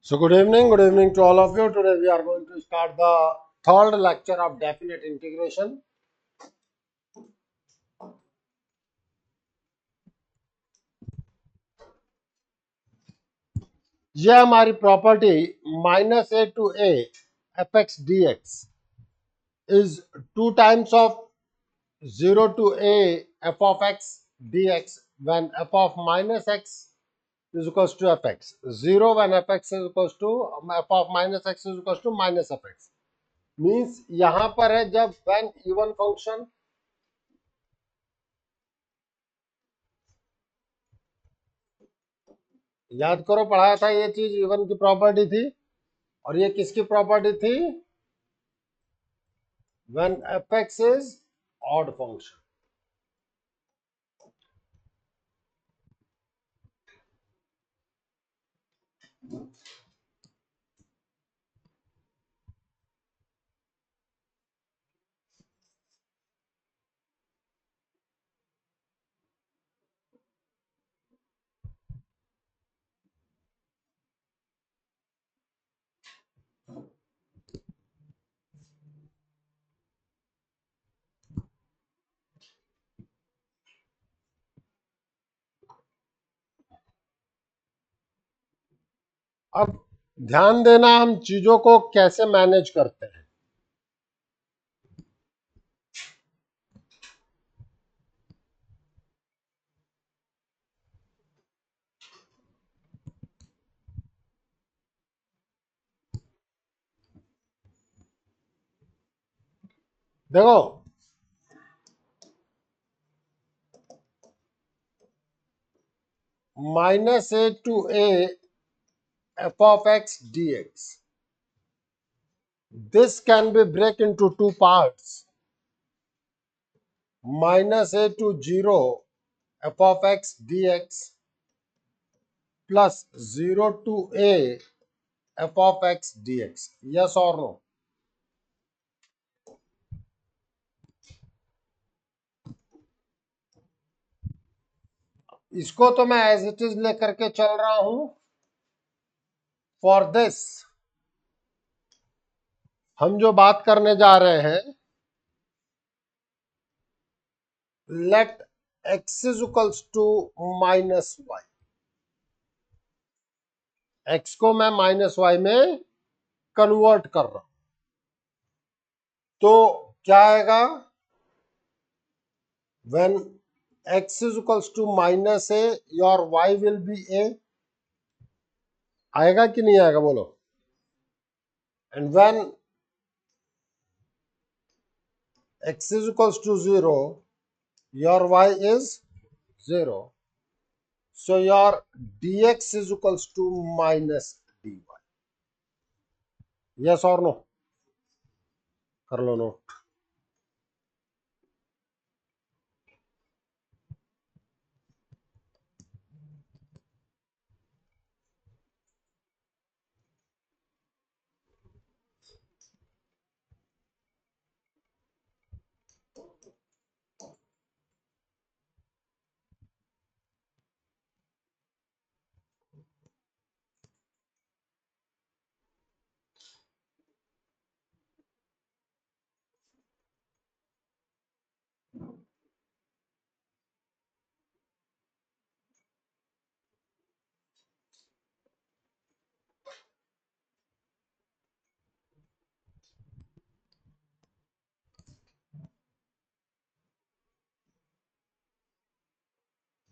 So good evening to all of you. Today we are going to start the third lecture of definite integration. ये हमारी property minus a to a f x d x is two times of 0 to a f of x dx when f of minus x is equals to fx. 0 when fx is equals to f of minus x is equals to minus fx. Means यहां पर है जब when even function, याद करो पढ़ाया था ये चीज इवन की प्रॉपर्टी थी और ये किसकी प्रॉपर्टी थी? when fx is odd function. अब ध्यान देना हम चीजों को कैसे मैनेज करते हैं. देखो minus a to a f of x dx, this can be break into two parts. minus a to 0 f of x dx plus 0 to a f of x dx. yes or no? इसको तो मैं as it is लेकर के चल रहा हूं. For this हम जो बात करने जा रहे हैं, let x is equals to minus y. x को मैं माइनस वाई में कन्वर्ट कर रहा हूं तो क्या आएगा? when x is equals to minus a, your y will be a. आएगा कि नहीं आएगा बोलो? and when x is equals to 0, your y is 0. so your dx is equals to minus dy. yes or no? कर लो note.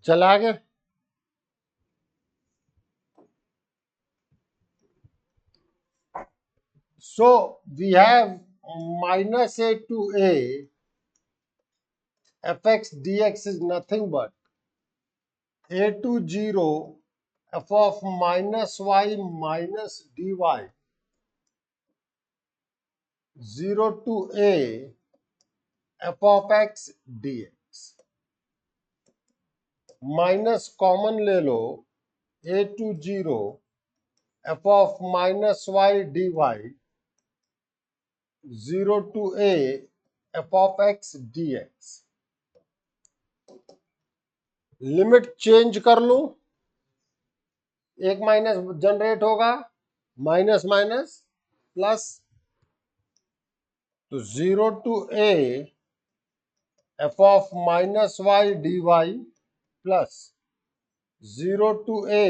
चला आगे. so we have minus a to a fx dx is nothing but a to 0 f of minus y minus dy 0 to a f of x dx. Minus common ले लो, a to 0 f of minus y dy 0 to a f of x dx. Limit change कर लूं, एक minus generate होगा minus minus plus, तो 0 to a f of minus y dy plus 0 to a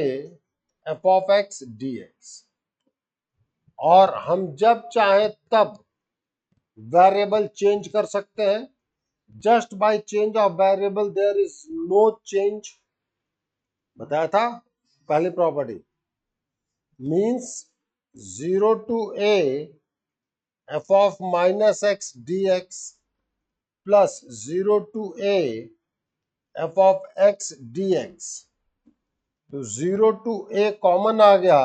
f of x dx। और हम जब चाहे तब वेरिएबल चेंज कर सकते हैं। Just by change of variable there is no change, बताया था पहली property. Means 0 to a f of minus x dx plus 0 to a f of x dx, तो 0 to a कॉमन आ गया,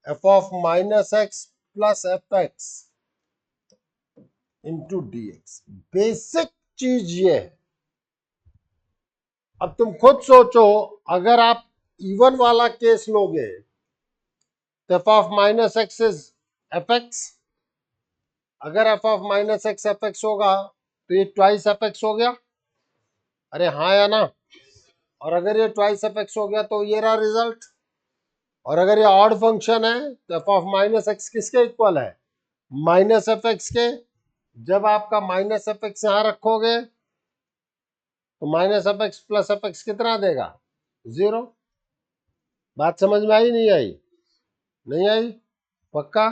f of minus x plus F x into D x. Basic चीज ये है। अब तुम खुद सोचो, अगर आप इवन वाला केस लोगे तो F of minus x is F X. अगर F of minus X F X होगा तो ये ट्वाइस एफ एक्स हो गया, अरे हाँ या ना। और अगर ये ट्वाइस एफ एक्स हो गया तो ये रहा रिजल्ट। और अगर ये ऑड फंक्शन है तो एफ ऑफ माइनस एक्स किसके इक्वल है, माइनस एफ एक्स के। जब आपका माइनस एफ एक्स यहां रखोगे तो minus f x plus F x कितना देगा, 0। बात समझ में आई नहीं आई, नहीं आई, पक्का।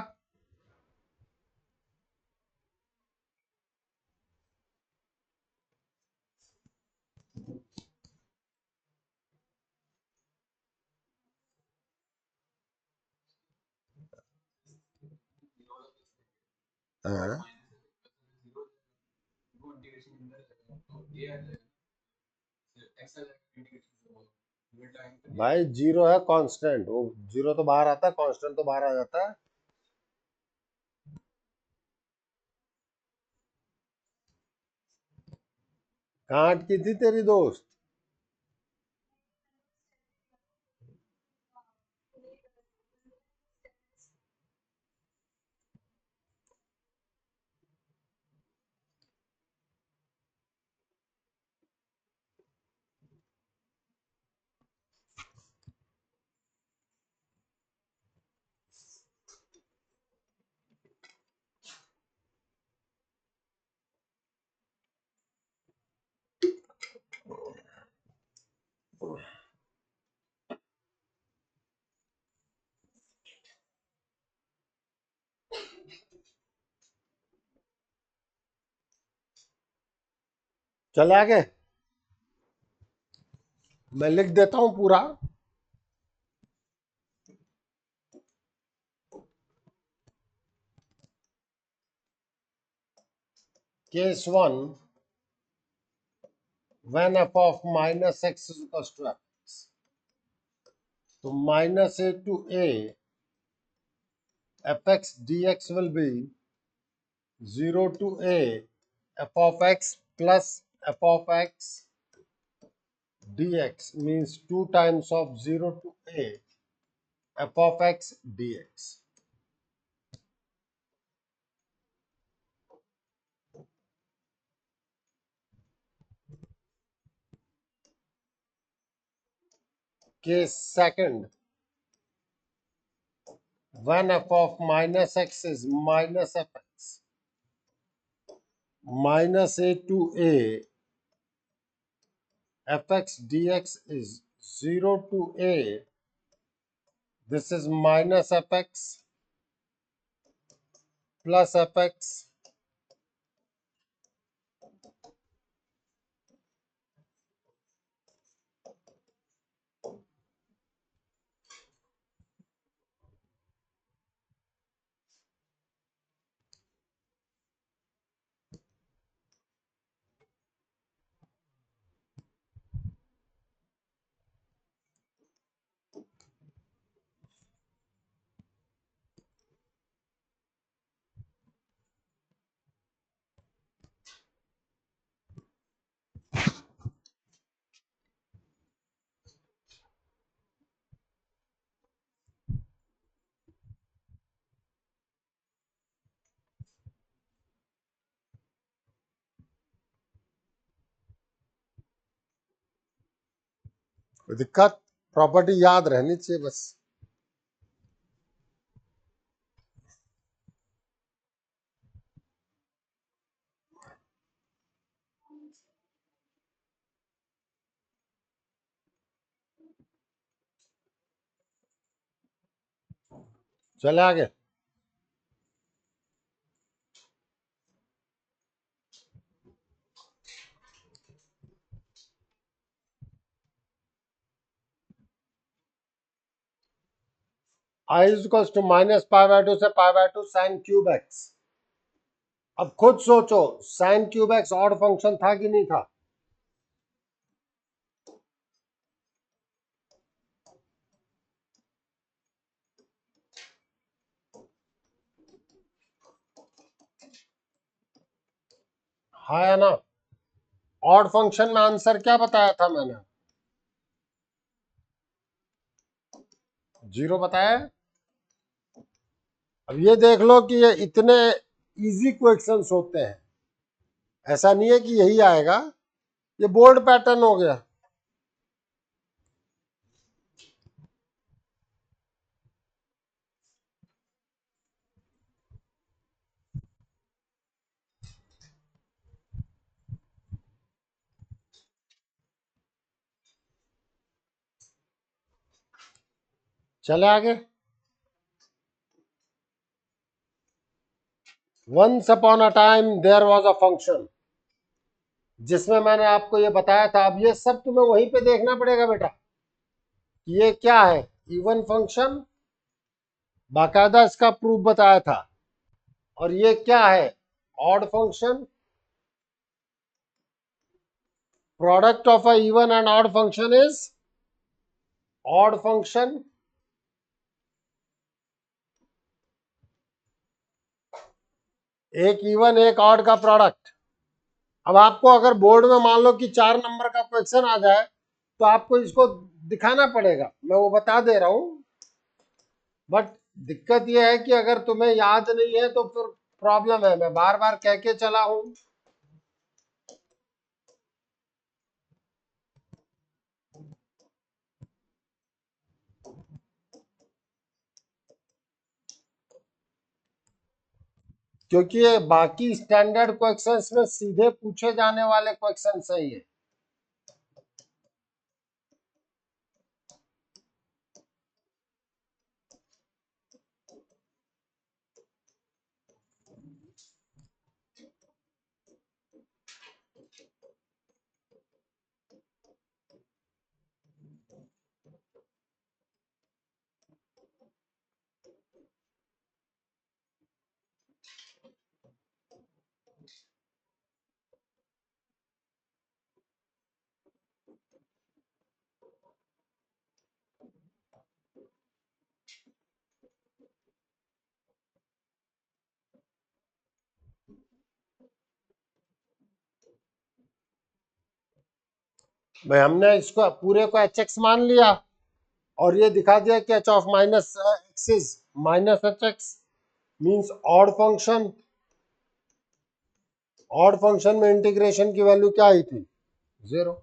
हाँ। भाई जीरो है कांस्टेंट, वो जीरो तो बाहर आता है, कांस्टेंट तो बाहर आ जाता है। कहाँ अटकी थी तेरी दोस्त। चले आगे, मैं लिख देता हूं पूरा। Case one, when f of minus x is equals to fx, तो minus a to a fx dx will be 0 to a f of x plus f of x dx, means 2 times of 0 to a f of x dx। Case second, when f of minus x is minus fx, minus a to a fx dx is 0 to a, this is minus fx plus fx दिक्कत, property याद रहनी चाहिए बस। चले आगे। I is equal to minus pi by two से pi by two sine cube X. अब खुद सोचो, sine cube X odd function था कि नहीं था? हाँ या ना? ऑड फंक्शन में आंसर क्या बताया था मैंने? 0 बताया। अब ये देख लो कि ये इतने इजी क्वेश्चंस होते हैं, ऐसा नहीं है कि यही आएगा, ये बोर्ड पैटर्न हो गया। चले आगे। Once upon a time there was a function, जिसमें मैंने आपको ये बताया था। अब ये सब तुम्हें वहीं पे देखना पड़ेगा बेटा, ये क्या है, इवन फंक्शन, बाकायदा इसका प्रूफ बताया था। और ये क्या है, odd function. Product of a even and odd function is odd function. एक इवन एक ऑड का प्रोडक्ट। अब आपको अगर बोर्ड में मान लो कि 4 नंबर का क्वेश्चन आ जाए, तो आपको इसको दिखाना पड़ेगा, मैं वो बता दे रहा हूं। बट दिक्कत यह है कि अगर तुम्हें याद नहीं है तो फिर प्रॉब्लम है, मैं बार बार कह के चला हूं। क्योंकि ये बाकी स्टैंडर्ड क्वेश्चंस में सीधे पूछे जाने वाले क्वेश्चन है ये। भाई हमने इसको पूरे को एच एक्स मान लिया, और ये दिखा दिया कि H of minus x is minus H x, means odd function. Odd function में इंटीग्रेशन की वैल्यू क्या आई थी, 0।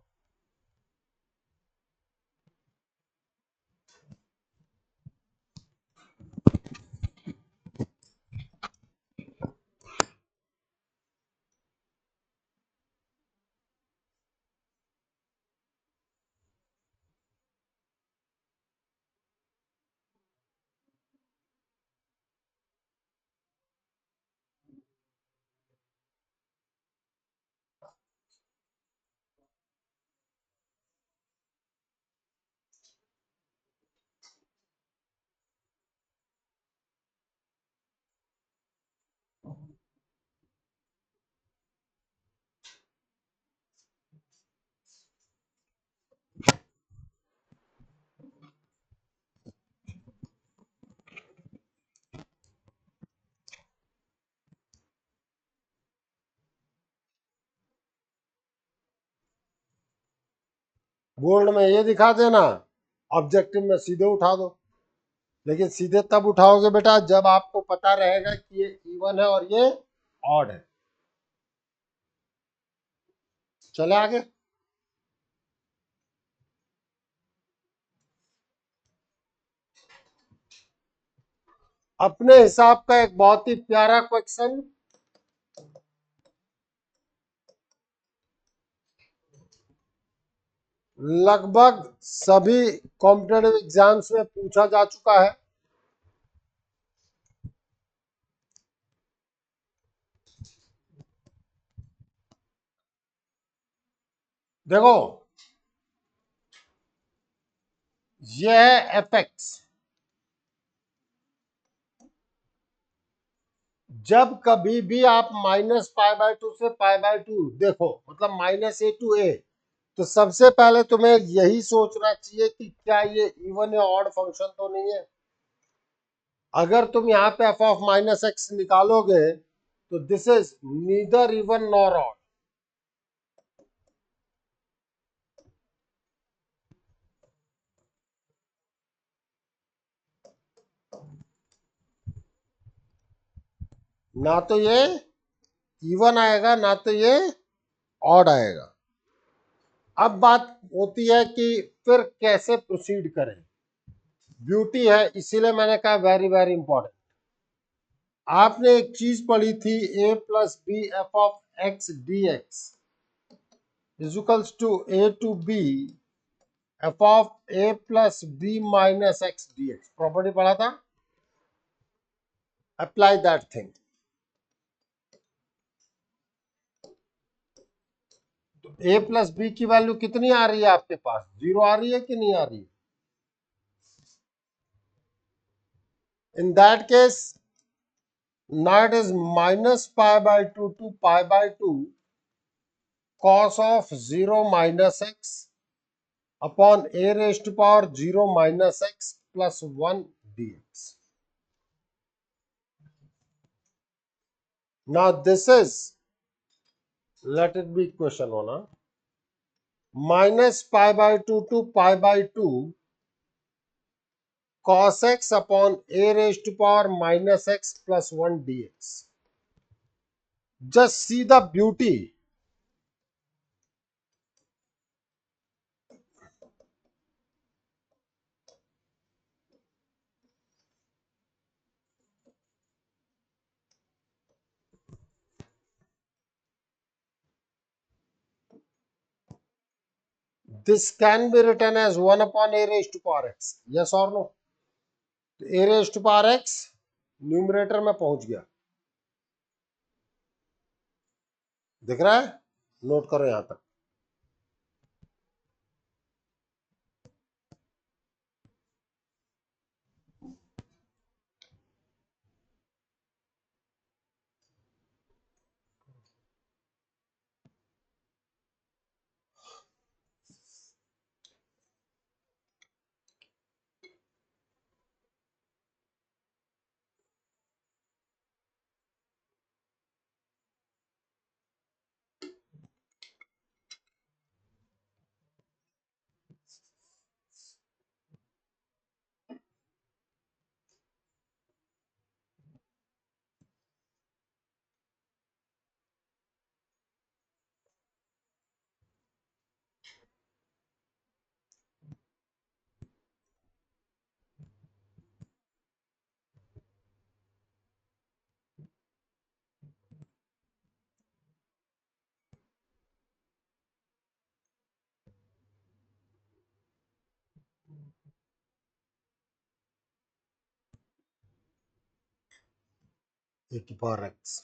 बोर्ड में ये दिखा देना, ऑब्जेक्टिव में सीधे उठा दो। लेकिन सीधे तब उठाओगे बेटा जब आपको पता रहेगा कि ये इवन है और ये ऑड है। चले आगे। अपने हिसाब का एक बहुत ही प्यारा क्वेश्चन, लगभग सभी कॉम्पिटेटिव एग्जाम्स में पूछा जा चुका है। देखो ये है एफ एक्स। जब कभी भी आप -π/2 से π/2 देखो, मतलब -a to a, तो सबसे पहले तुम्हें यही सोचना चाहिए कि क्या ये इवन या ऑड फंक्शन तो नहीं है। अगर तुम यहाँ पे f ऑफ -x निकालोगे तो this is neither even nor odd. ना तो ये इवन आएगा ना तो ये ऑड आएगा। अब बात होती है कि फिर कैसे प्रोसीड करें। ब्यूटी है, इसीलिए मैंने कहा वेरी वेरी इंपॉर्टेंट। आपने एक चीज पढ़ी थी, a plus b f of x d x is equals to a to b f of a plus B minus x d x. Property पढ़ा था, अप्लाई दैट थिंग। तो a प्लस बी की value कितनी आ रही है आपके पास? 0 आ रही है कि नहीं आ रही है? In that case now it is -π/2 to π/2 cos of 0 minus x upon a raised to power 0 minus x plus 1 dx. Now this is, let it be equation 1, -π/2 to π/2 cos x upon a raised to power minus x plus 1 dx. Just see the beauty. This can be written as 1 upon a raised to power x. Yes or no? a raised to power x numerator में पहुंच गया, दिख रहा है? Note करो यहां तक। a to power x।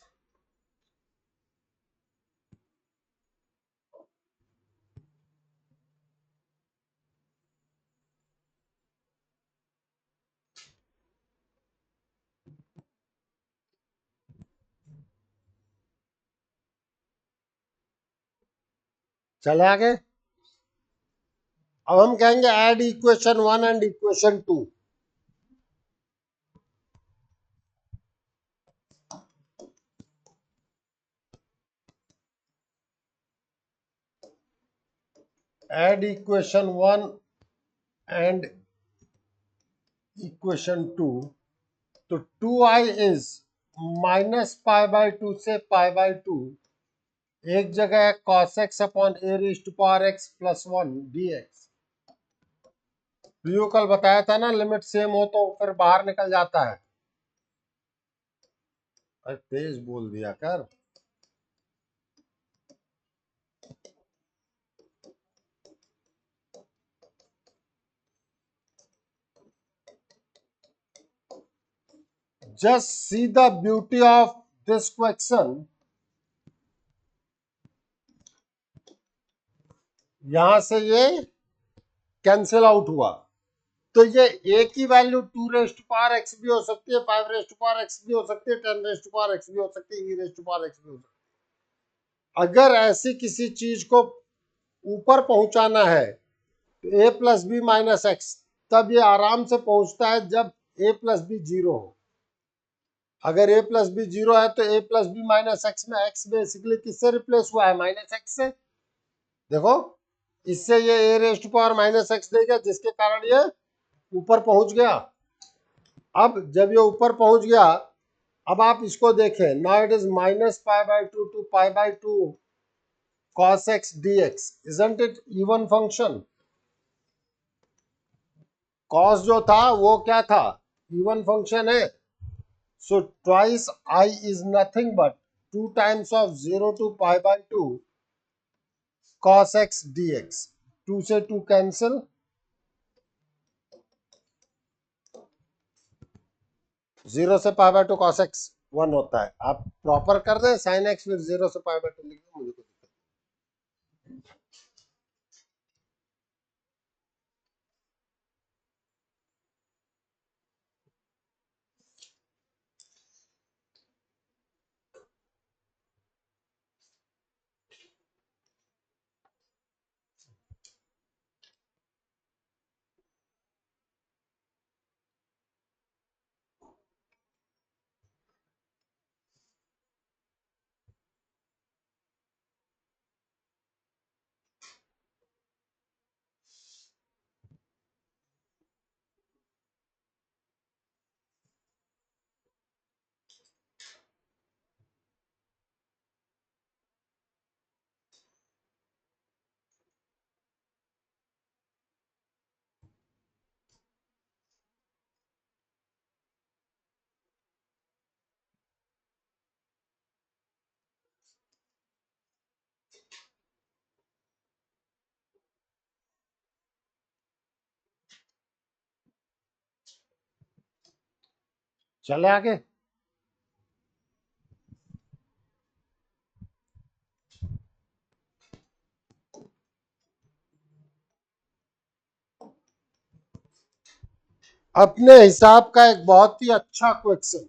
चले आगे। अब हम कहेंगे add equation 1 and equation 2। Add equation 1 and equation 2। तो 2i इज -π/2 से π/2, एक जगह cos x upon a raise to power x plus 1 dx। प्रियो कल बताया था ना, लिमिट सेम हो तो फिर बाहर निकल जाता है। अरे तेज बोल दिया कर। Just see the beauty of this question. यहां से ये कैंसिल आउट हुआ, तो ये ए की value 2 raised to power x भी हो सकती है, 5 रेस्ट टू पावर एक्स भी हो सकती है, 10 रेस्ट टू पावर एक्स भी हो सकती है, e raised to power x भी हो सकती है। अगर ऐसी किसी चीज को ऊपर पहुंचाना है तो A plus B minus x, तब ये आराम से पहुंचता है जब ए प्लस बी जीरो हो। अगर ए प्लस बी जीरो है तो A plus B minus X में एक्स बेसिकली किससे रिप्लेस हुआ है, माइनस एक्स से। देखो, इससे ये e raised to power minus X देगा, जिसके कारण ये ऊपर पहुंच गया। अब जब ये ऊपर पहुंच गया, अब आप इसको देखें, now it is minus pi by two to pi by two cos x dx, isn't it even function? cos जो था वो क्या था, इवन फंक्शन है। So twice I is nothing but 2 times of 0 to pi by two cos x dx। 2 से 2 cancel, 0 से pi by two cos x 1 होता है। आप प्रॉपर कर दें sin x, फिर 0 से पाई बाई टू लिख दें, मुझे को दिक्कत। चले आगे। अपने हिसाब का एक बहुत ही अच्छा क्वेश्चन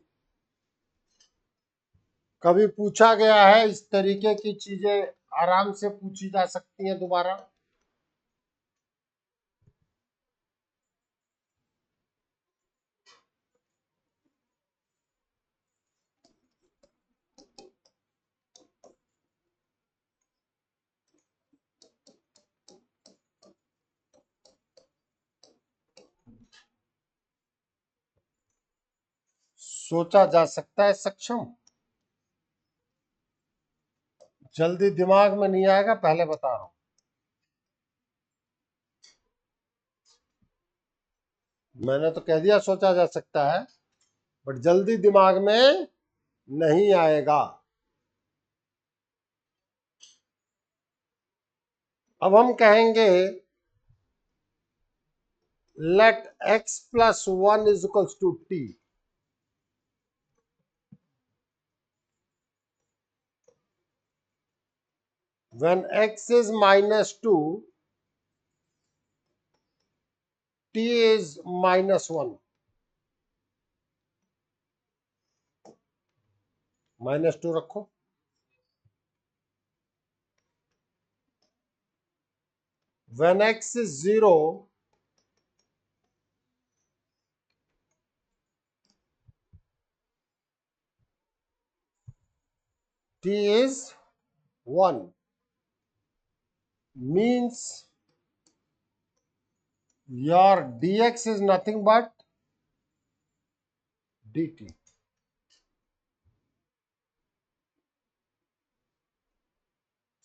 कभी पूछा गया है, इस तरीके की चीजें आराम से पूछी जा सकती हैं दोबारा। सोचा जा सकता है सक्षम, जल्दी दिमाग में नहीं आएगा, पहले बता रहा हूं। मैंने तो कह दिया सोचा जा सकता है, बट जल्दी दिमाग में नहीं आएगा। अब हम कहेंगे let x plus 1 is equals to t. when x is minus 2, t is minus 1। -2 रखो। when x is 0, t is 1, means your dx is nothing but dt.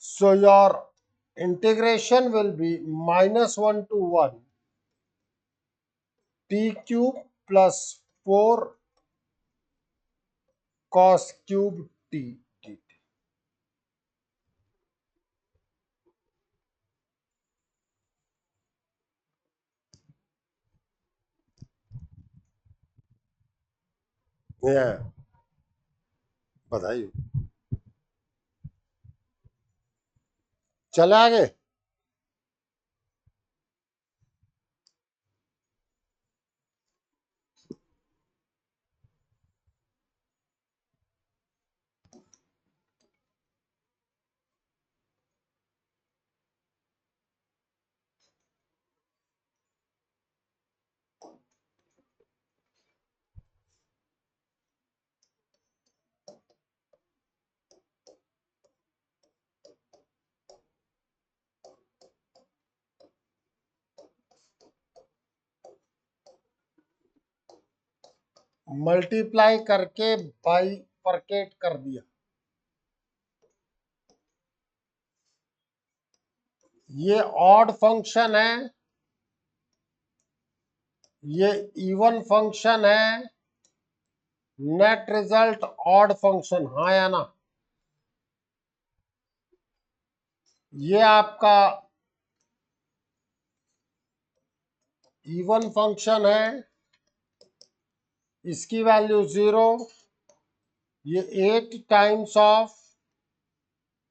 So your integration will be -1 to 1 t cube plus 4 cos cube t dt। बधाई हो। चले आगे। Multiply करके bifurcate कर दिया। ये odd function है, ये इवन फंक्शन है, नेट रिजल्ट ऑड फंक्शन, हाँ या ना? ये आपका इवन फंक्शन है, इसकी वैल्यू 0, ये 8 times of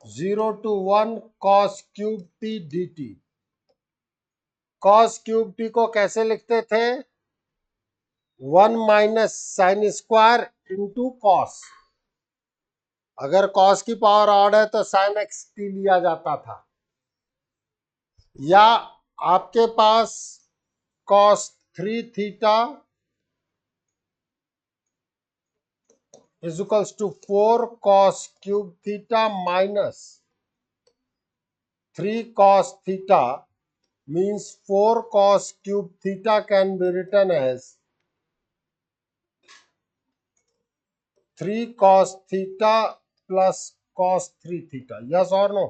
0 to 1 cos cube t dt। cos cube t को कैसे लिखते थे? 1 minus sine square into cos. अगर cos की पावर ऑड है तो साइन एक्स टी लिया जाता था। या आपके पास cos 3 theta is equals to 4 cos cube theta minus 3 cos theta means 4 cos cube theta can be written as 3 cos theta plus cos 3 theta. Yes or no?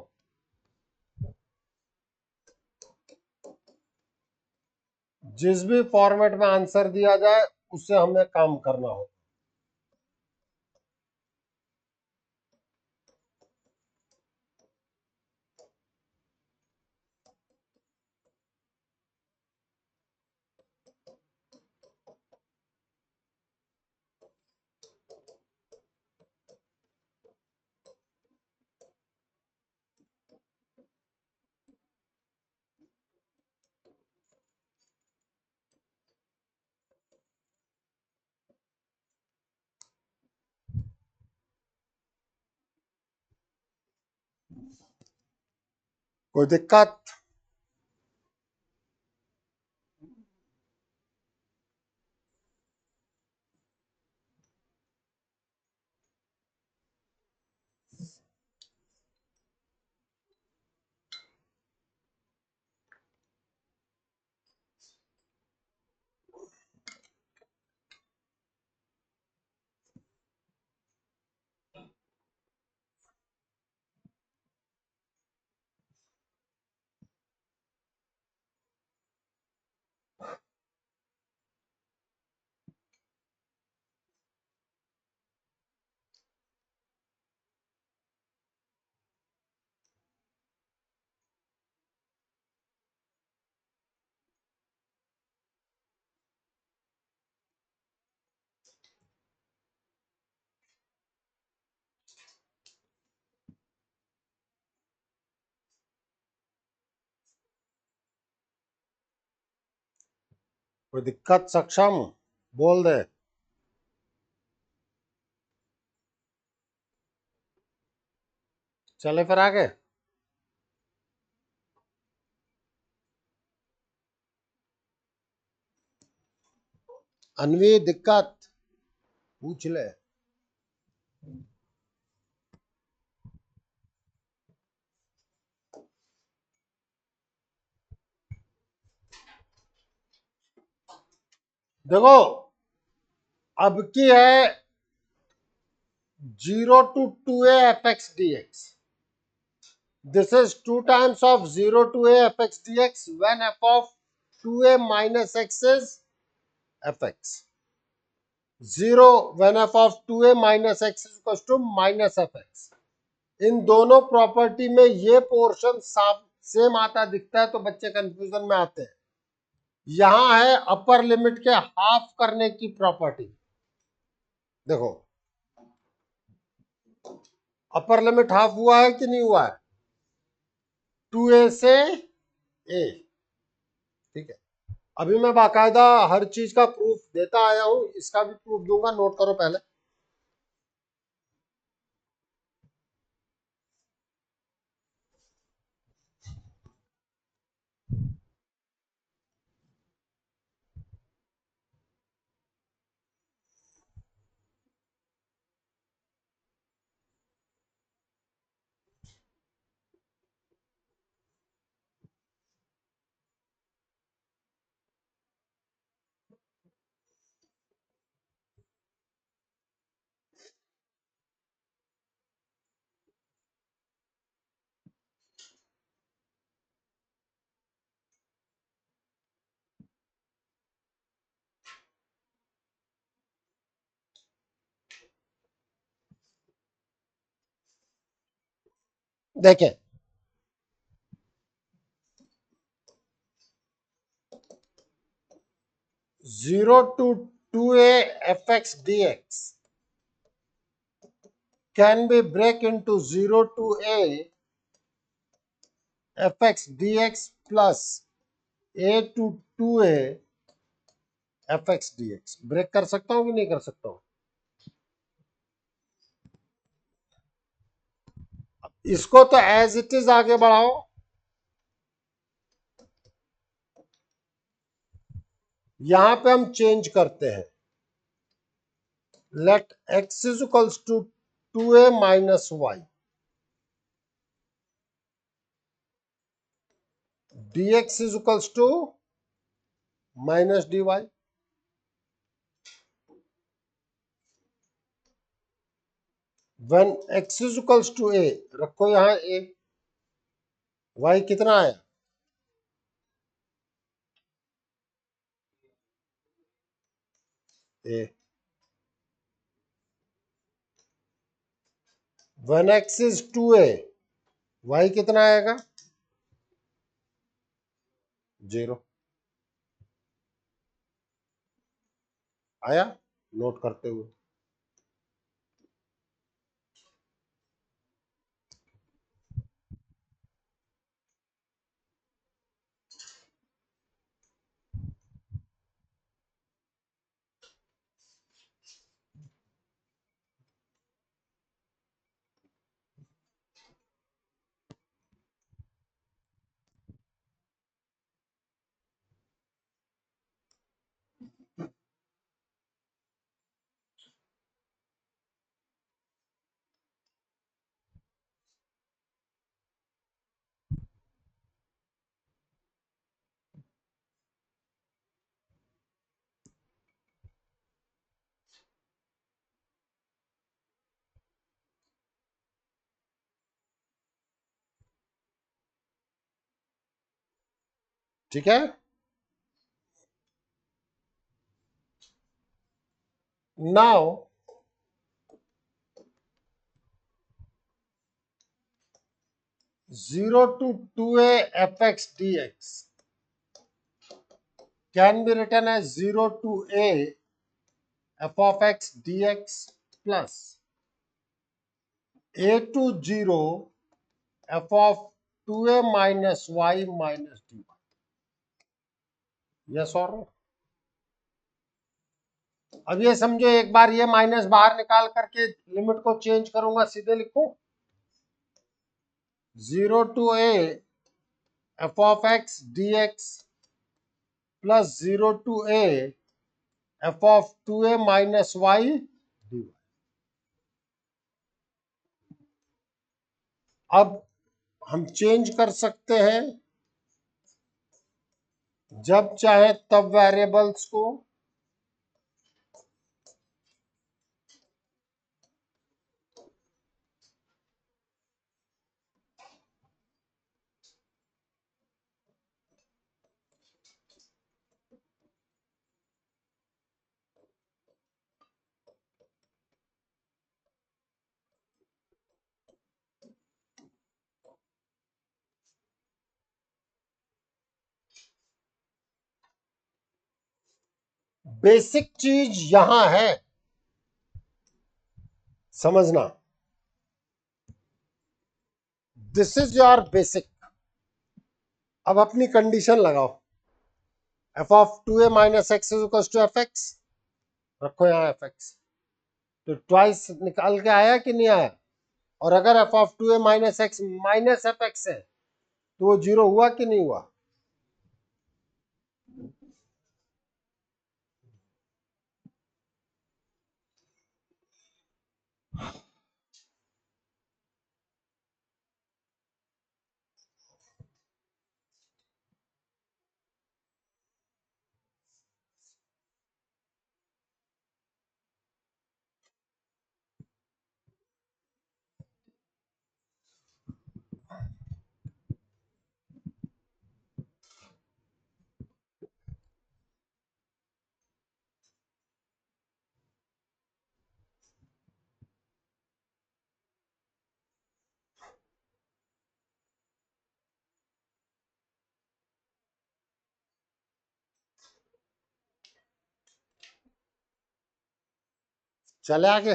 जिस भी फॉर्मेट में answer दिया जाए उससे हमें काम करना हो। कोई दिक्कत? कोई दिक्कत? सक्षम बोल दे। चले फिर आगे। अनवी दिक्कत पूछ ले। देखो अब की है 0 to 2a fx dx. This is 2 times of 0 to a fx dx when f of 2a minus x is fx. 0 when f of 2a minus x is equals to minus fx. इन दोनों property में ये portion same आता दिखता है तो बच्चे confusion में आते हैं। यहां है अपर लिमिट के हाफ करने की प्रॉपर्टी। देखो अपर लिमिट हाफ हुआ है कि नहीं हुआ है? 2a से a, ठीक है। अभी मैं बाकायदा हर चीज का प्रूफ देता आया हूं, इसका भी प्रूफ दूंगा, नोट करो पहले। देखें, zero to two a f x d x can be break into 0 to a fx dx plus a to 2a fx dx। Break कर सकता हूं कि नहीं कर सकता हूं? इसको तो एज इट इज आगे बढ़ाओ। यहां पे हम चेंज करते हैं, let x is equals to 2a minus y dx is equals to minus dy। When x is equals to a, रखो यहां a, y कितना आया? a। When x is 2a, y कितना आएगा? 0। आया? नोट करते हुए। ठीक है। Now zero to two a f x d x can be written as zero to a f of x d x plus a to 0 f of 2a minus y minus dy। Yes और no? अब ये समझो, एक बार ये minus बाहर निकाल करके limit को चेंज करूंगा, सीधे लिखूं zero to a f of x d x plus zero to a f of 2a minus y d. अब हम चेंज कर सकते हैं जब चाहे तब वेरिएबल्स को। बेसिक चीज यहां है, समझना। This is your basic. अब अपनी कंडीशन लगाओ, f of two a minus x is equal to f x, रखो यहां एफ एक्स। तो ट्वाइस निकाल के आया कि नहीं आया? और अगर F of two a minus x minus f x है तो वो जीरो हुआ कि नहीं हुआ? चले आगे।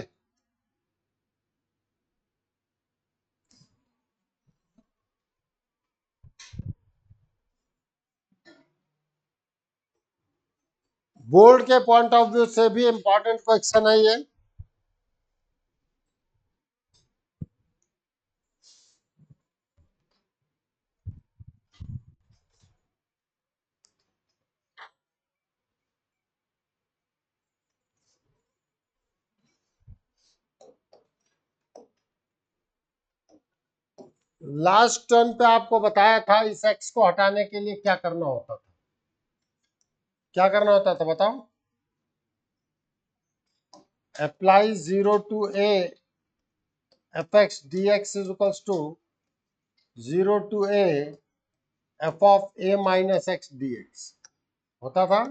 बोर्ड के पॉइंट ऑफ व्यू से भी इंपॉर्टेंट क्वेश्चन है ये। लास्ट टर्न पे आपको बताया था इस एक्स को हटाने के लिए क्या करना होता था, क्या करना होता था बताओ। Apply 0 to a f x d x is equals to 0 to a f of a minus x d x होता था।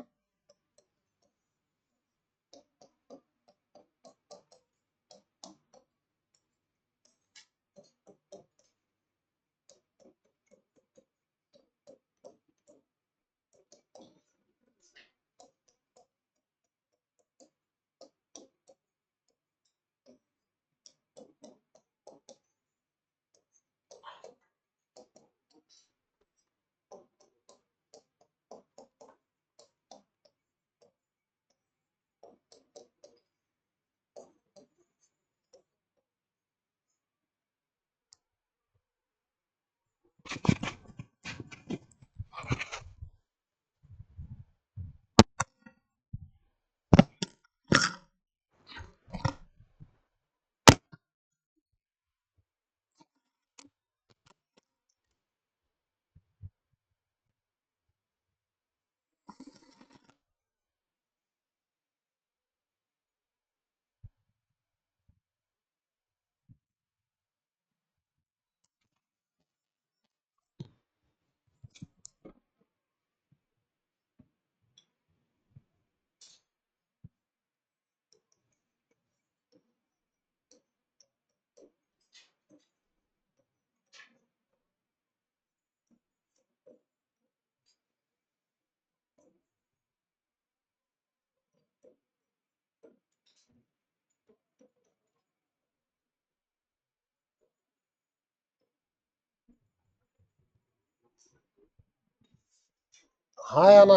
हाँ या ना।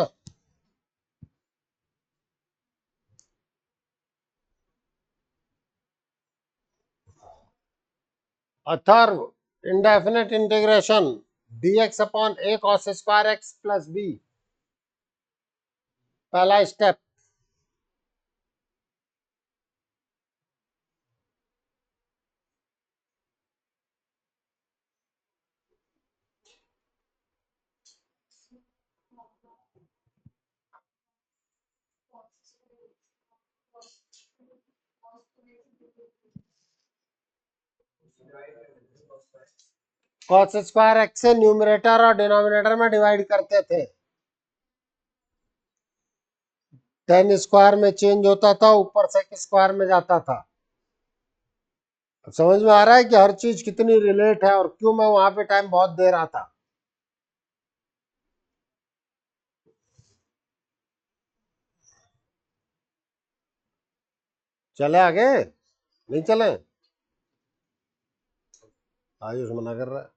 Atharv, indefinite integration dx upon a cos square x plus b, पहला स्टेप। cos स्क्वायर x से numerator और denominator में divide करते थे, tan स्क्वायर में चेंज होता था, ऊपर sec स्क्वायर में जाता था। अब समझ में आ रहा है कि हर चीज कितनी रिलेट है और क्यों मैं वहां पे टाइम बहुत दे रहा था। चले आगे, नहीं चले? आयुष मना कर रहा है।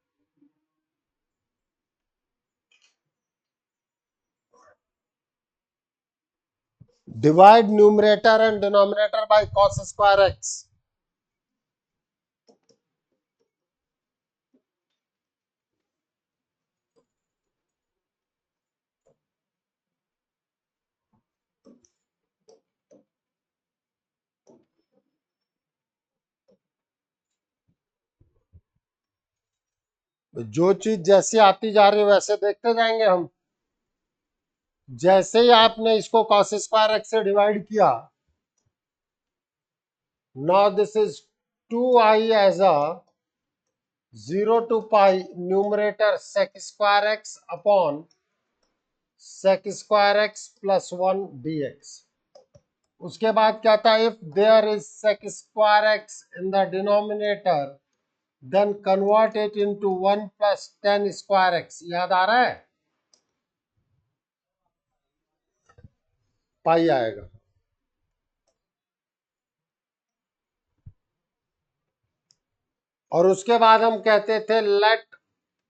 Divide numerator and denominator by cos square x। जो चीज जैसी आती जा रही है वैसे देखते जाएंगे हम। जैसे ही आपने इसको cos स्क्वायर x से डिवाइड किया, now this is 2i as a 0 to pi numerator sec square x upon sec square x plus 1 dx। उसके बाद क्या था, if there is sec square x in the denominator then convert it into 1 plus tan square x। याद आ रहा है? पाई आएगा। और उसके बाद हम कहते थे let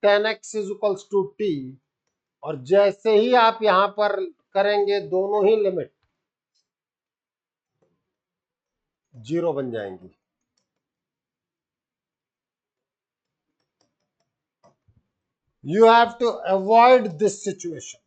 10x is equals to t, और जैसे ही आप यहां पर करेंगे दोनों ही लिमिट 0 बन जाएंगी। You have to avoid this situation.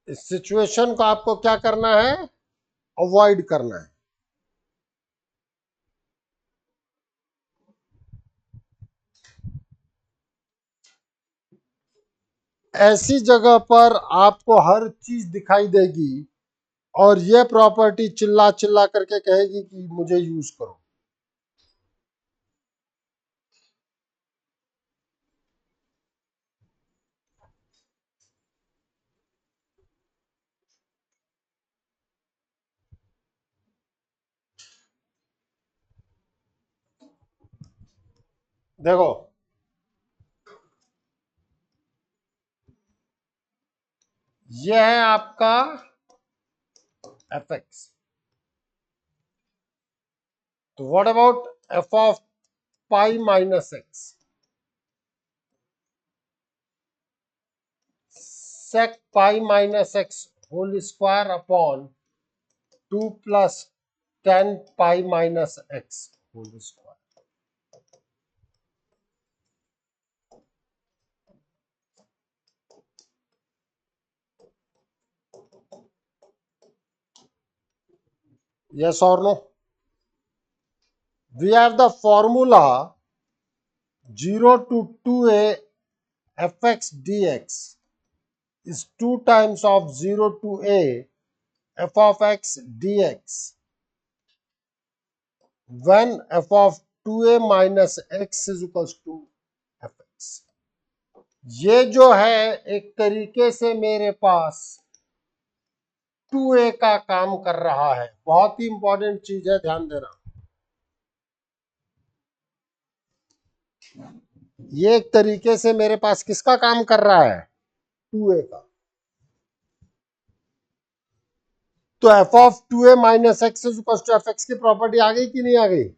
इस सिचुएशन को आपको क्या करना है, अवॉइड करना है। ऐसी जगह पर आपको हर चीज दिखाई देगी और यह प्रॉपर्टी चिल्ला चिल्ला करके कहेगी कि मुझे यूज करो। देखो, यह है आपका एफ एक्स। तो what about f of pi minus x? Sec pi minus x whole square upon 2 plus 10 pi minus x whole square. Yes or no? We have the formula 0 to 2a fx dx is 2 times of 0 to a f of x dx when f of 2a minus x is equals to fx। ये जो है एक तरीके से मेरे पास 2a का काम कर रहा है। बहुत ही इंपॉर्टेंट चीज है, ध्यान देना। ये एक तरीके से मेरे पास किसका काम कर रहा है, 2a का। तो F of 2a minus x is equal to f x की प्रॉपर्टी आ गई कि नहीं आ गई?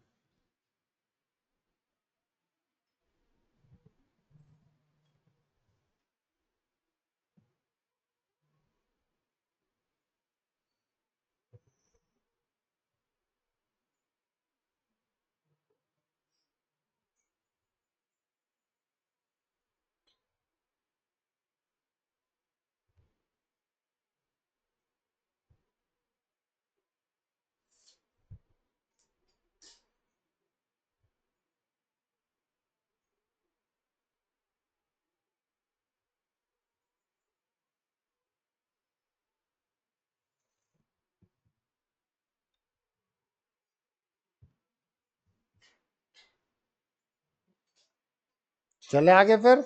चले आगे फिर।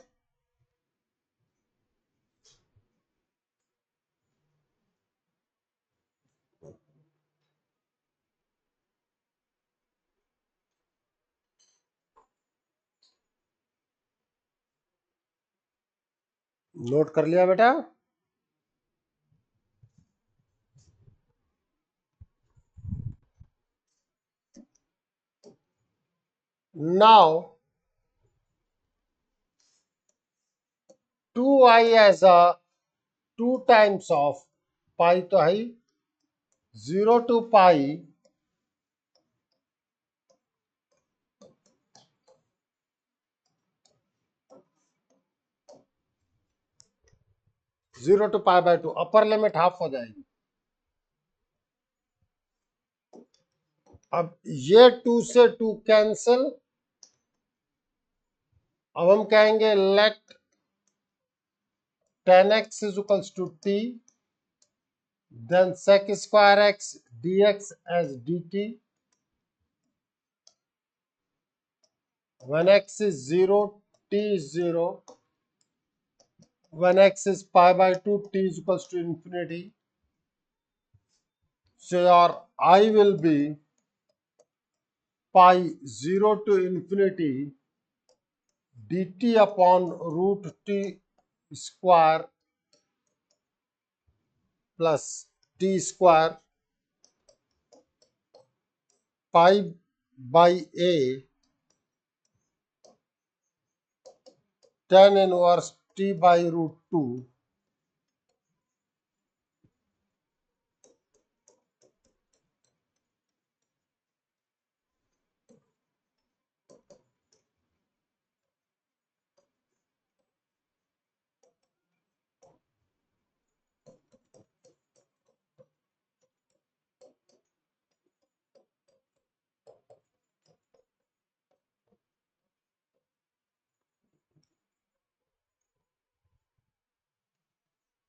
नोट कर लिया बेटा? Now 2i as a 2 times of pi तो है 0 to pi 0 to pi by 2, upper limit half हो जाएगी। अब ये 2 से 2 कैंसिल। अब हम कहेंगे late 10x is equals to t, then sec square x dx as dt when x is 0, t is 0, when x is pi by 2, t is equals to infinity. So your I will be pi 0 to infinity dt upon root t square plus t square pi by a tan inverse t by root 2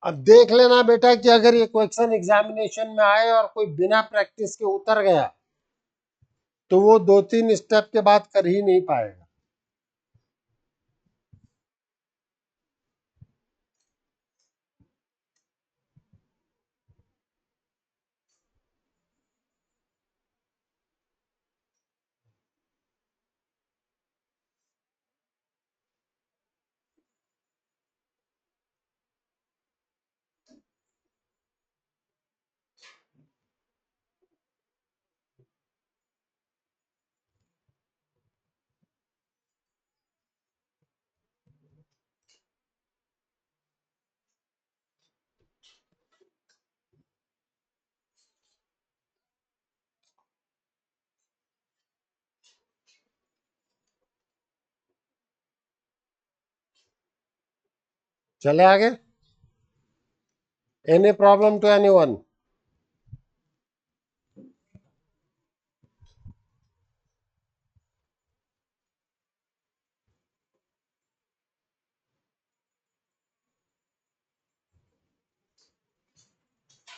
अब देख लेना बेटा कि अगर ये question examination में आए और कोई बिना प्रैक्टिस के उतर गया तो वो 2-3 स्टेप के बाद कर ही नहीं पाएगा। चले आगे। Any problem to anyone?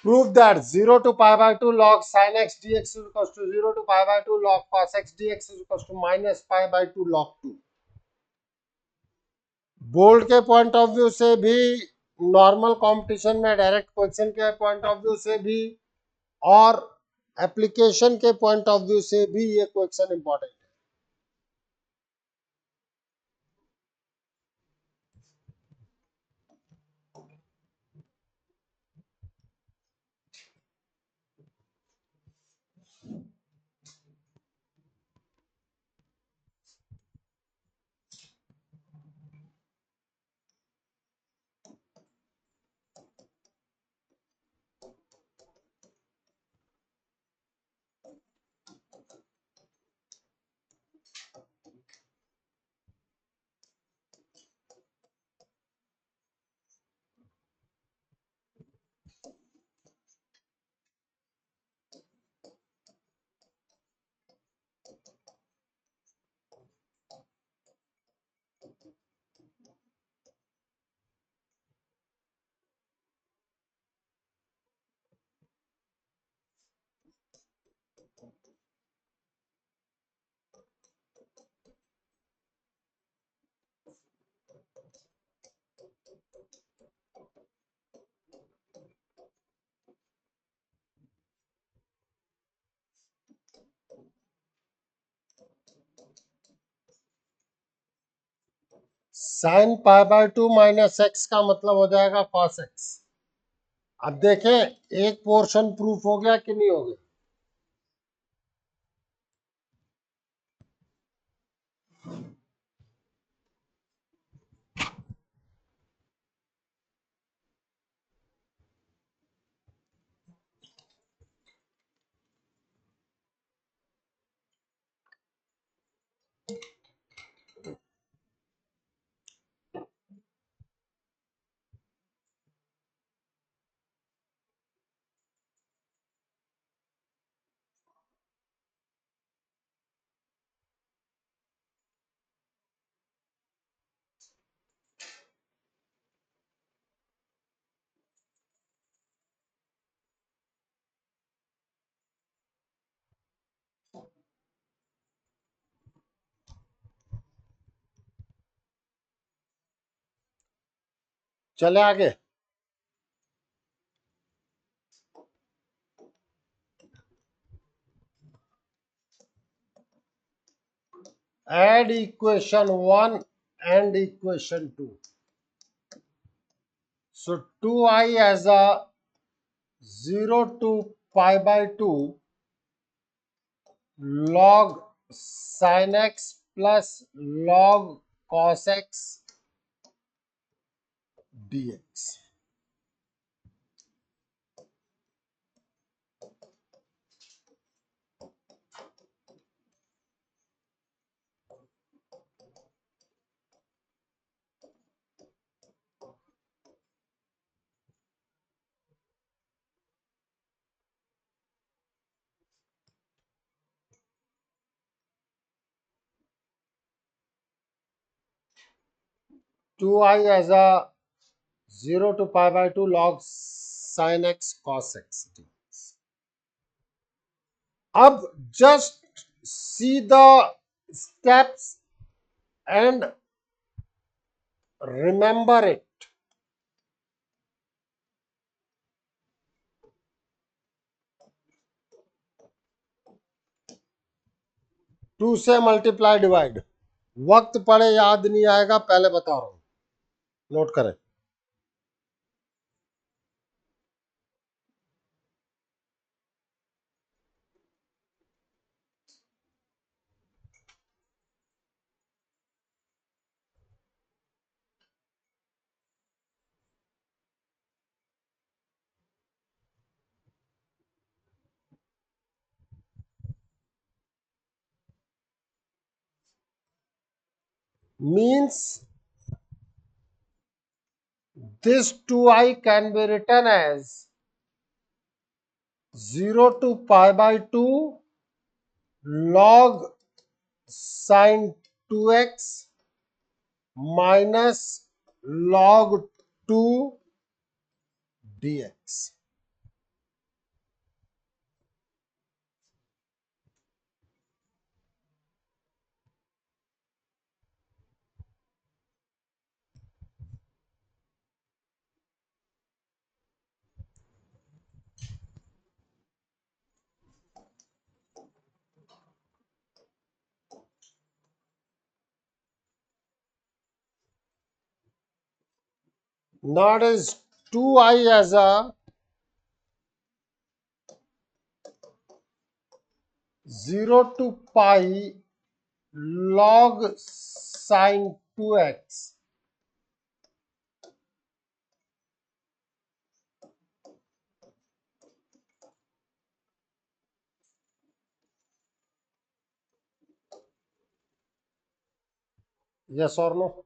Prove that 0 to pi by 2 log sin x dx is equals to 0 to pi by 2 log cos x dx is equals to minus pi by 2 log 2। Board के point of view से भी, normal competition में direct question के point of view से भी और application के point of view से भी ये क्वेश्चन इंपॉर्टेंट है। Sine pi by 2 minus x का मतलब हो जाएगा कॉस एक्स। अब देखें एक पोर्शन प्रूफ हो गया कि नहीं हो गया। चले आगे। Add equation 1 and equation 2. So 2I as a 0 to pi by 2 log sin x plus log cos x dx. 2I as a 0 to pi by 2 log sin x cos x dx. अब just see the steps and remember it. 2 से multiply divide, वक्त पड़े याद नहीं आएगा, पहले बता रहा हूं, नोट करें. Means this 2I can be written as 0 to pi by 2 log sin 2x minus log 2 dx. Now it is 2I as a 0 to pi log sin 2x yes or no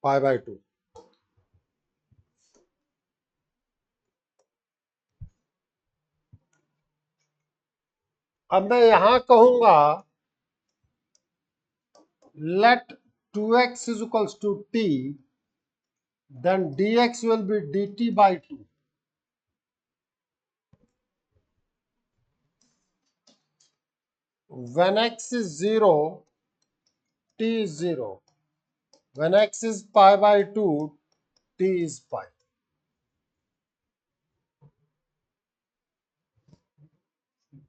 pi by 2. अब मैं यहां कहूंगा let 2x is equals to t, then dx will be dt by 2. When x is 0, t is 0. When x is pi by 2, t is pi.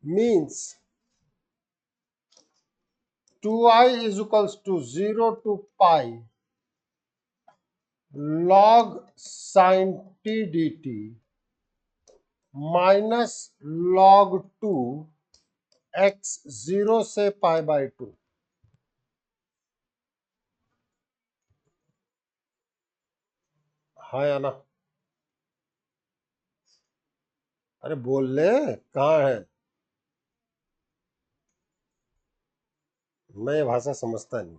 Means 2I is equals to 0 to pi log sin t dt minus log 2 x 0 से pi by 2. हाँ या ना? अरे बोल ले, कहाँ है? मैं ये भाषा समझता नहीं,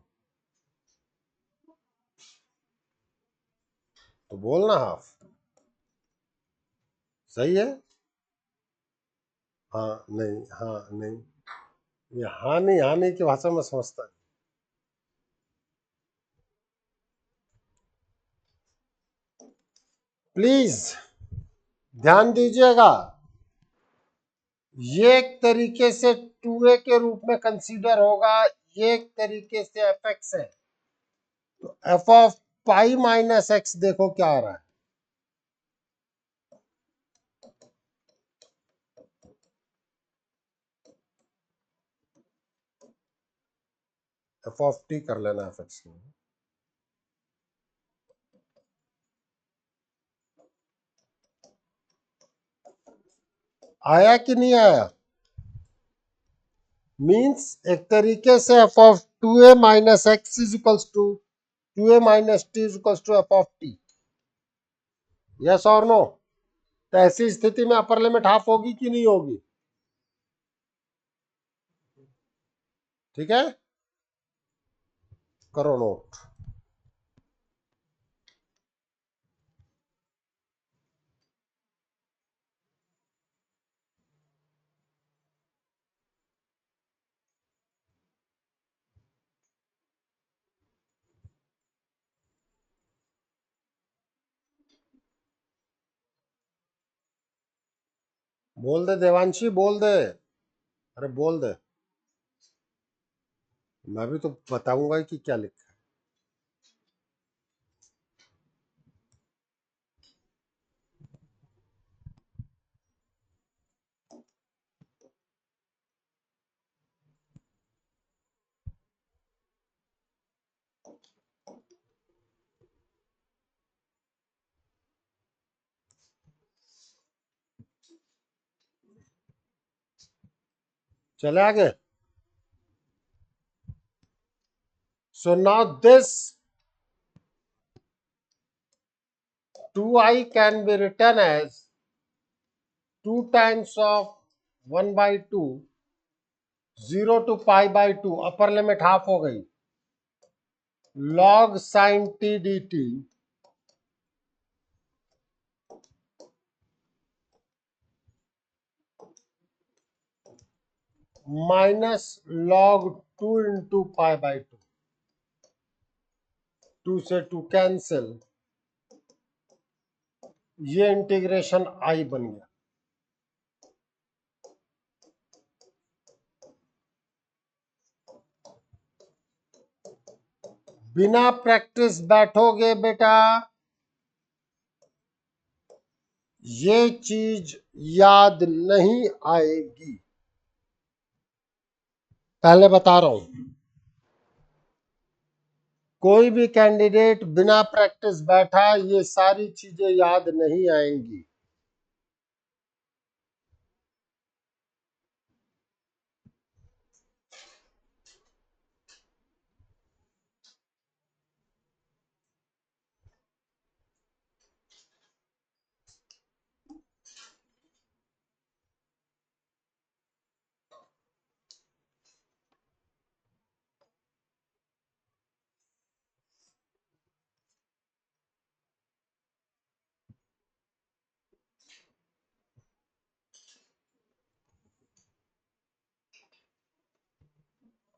तो बोलना हाफ. सही है? हाँ नहीं, हाँ नहीं, ये हाँ नहीं की भाषा में समझता है. प्लीज ध्यान दीजिएगा, ये एक तरीके से 2a के रूप में कंसीडर होगा, ये एक तरीके से fx है. तो f of pi minus x देखो क्या आ रहा है. एफ ऑफ टी कर लेना एफ एक्स की। आया कि नहीं आया? मीन्स एक तरीके से f of two a minus x is equals to two a minus t is equals to f of t. Yes और नो? तो ऐसी स्थिति में अपर लिमिट हाफ होगी कि नहीं होगी? ठीक है, करो नोट। बोल दे देवांशी, बोल दे। अरे बोल दे, मैं भी तो बताऊंगा कि क्या लिखा है। चले आगे। So now this 2i can be written as 2 times of 1 by 2 0 to pi by 2, upper limit half हो गई, log sin t dt minus log 2 into pi by 2, 2 से 2 कैंसिल, ये इंटीग्रेशन आई बन गया। बिना प्रैक्टिस बैठोगे बेटा, ये चीज याद नहीं आएगी, पहले बता रहा हूं। कोई भी कैंडिडेट बिना प्रैक्टिस बैठा ये सारी चीजें याद नहीं आएंगी।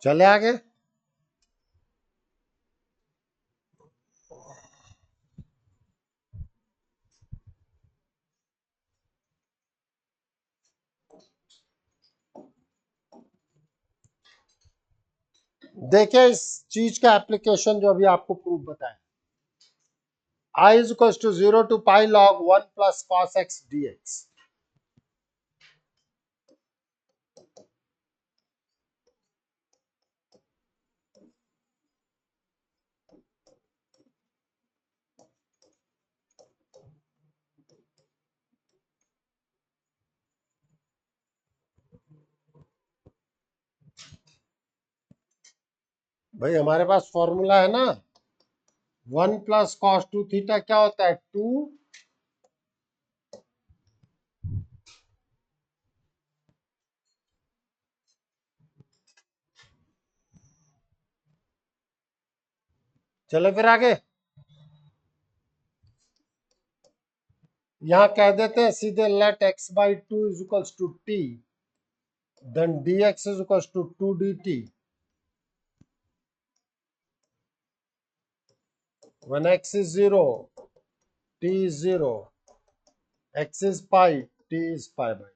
चले आगे। देखिए इस चीज का एप्लीकेशन जो अभी आपको प्रूफ बताया, i is equals to 0 to pi log 1 plus cos x dx। भाई हमारे पास फॉर्मूला है ना, 1 प्लस कॉस 2 थीटा क्या होता है, 2। चलो फिर आगे, यहां कह देते हैं सीधे, let x by 2 is equals to t, then dx is equals to 2 dt। when x is 0, t is 0, x is pi, t is pi by।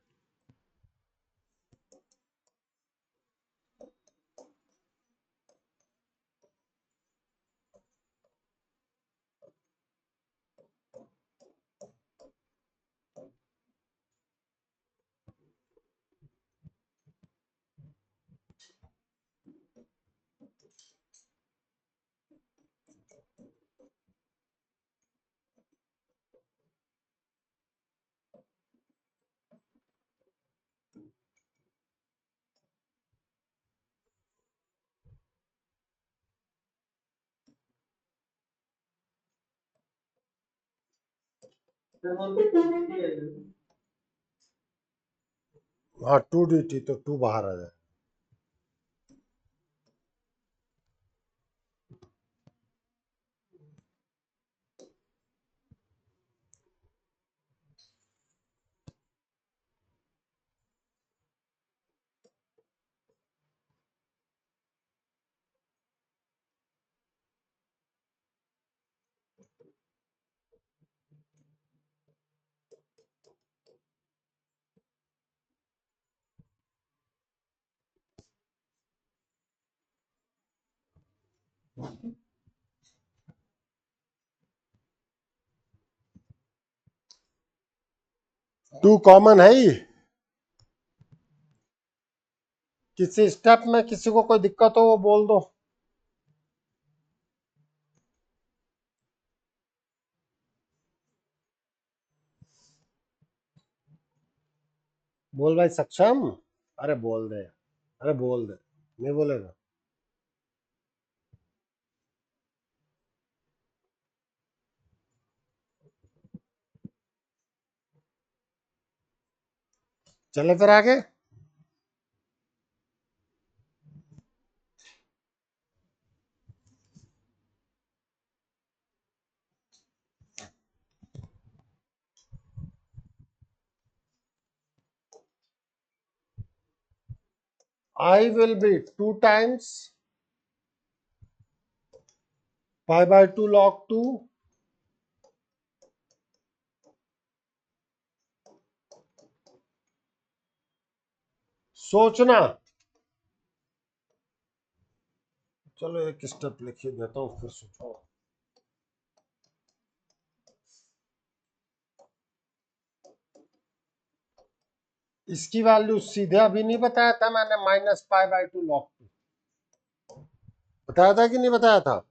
हाँ 2 dt तो 2 बाहर आ जाए। 2 कॉमन है ही। किसी स्टेप में किसी को कोई दिक्कत हो वो बोल दो। बोल भाई सक्षम। अरे बोल दे। अरे बोल दे। नहीं बोलेगा। चले फिर आगे। I will be 2 times pi by 2 log 2। सोचना। चलो एक स्टेप लिखिए देता हूँ फिर सोचो। इसकी वैल्यू सीधे अभी नहीं बताया था मैंने, माइनस पाई बाय 2 लॉग 2। बताया था कि नहीं बताया था?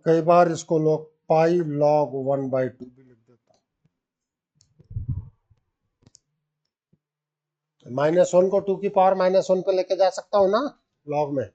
कई बार इसको लोग पाई लॉग 1/2 भी लिख देता है। -1 को 2 की पावर -1 पे लेके जा सकता हूँ ना लॉग में।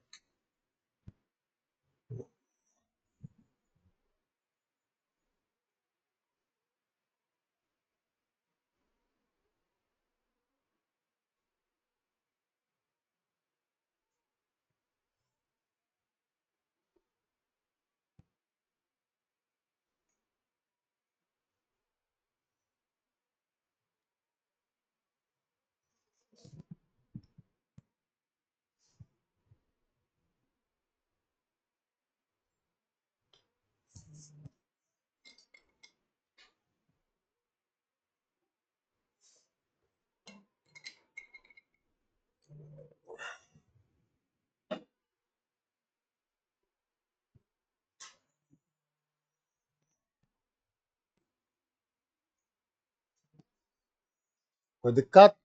कोई दिक्कत?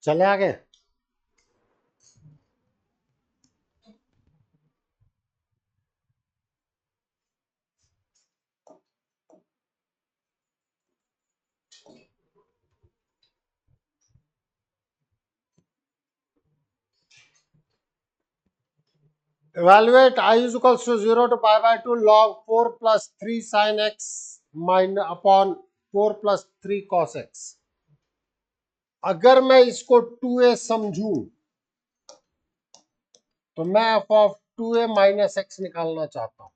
चले आगे। Evaluate I is equals to 0 to pi by 2 log 4 plus 3 sin x minus upon 4 plus 3 cos x। अगर मैं इसको 2a समझूं तो मैं f of 2a minus x निकालना चाहता हूं।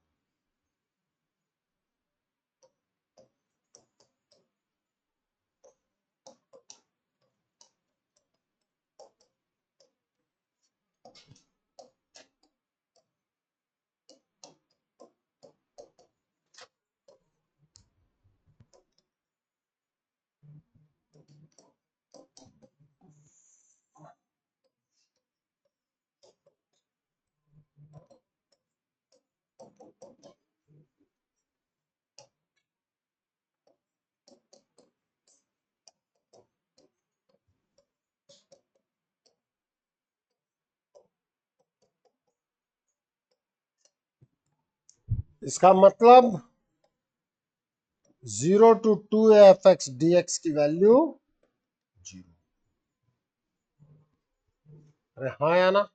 इसका मतलब 0 to 2a fx dx की वैल्यू 0। अरे हाँ या ना?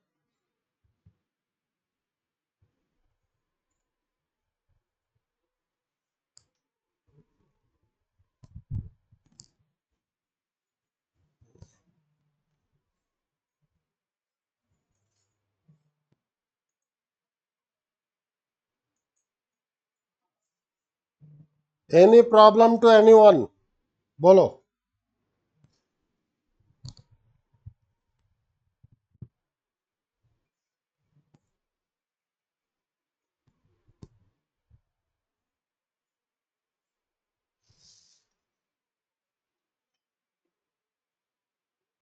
Any problem to anyone? बोलो।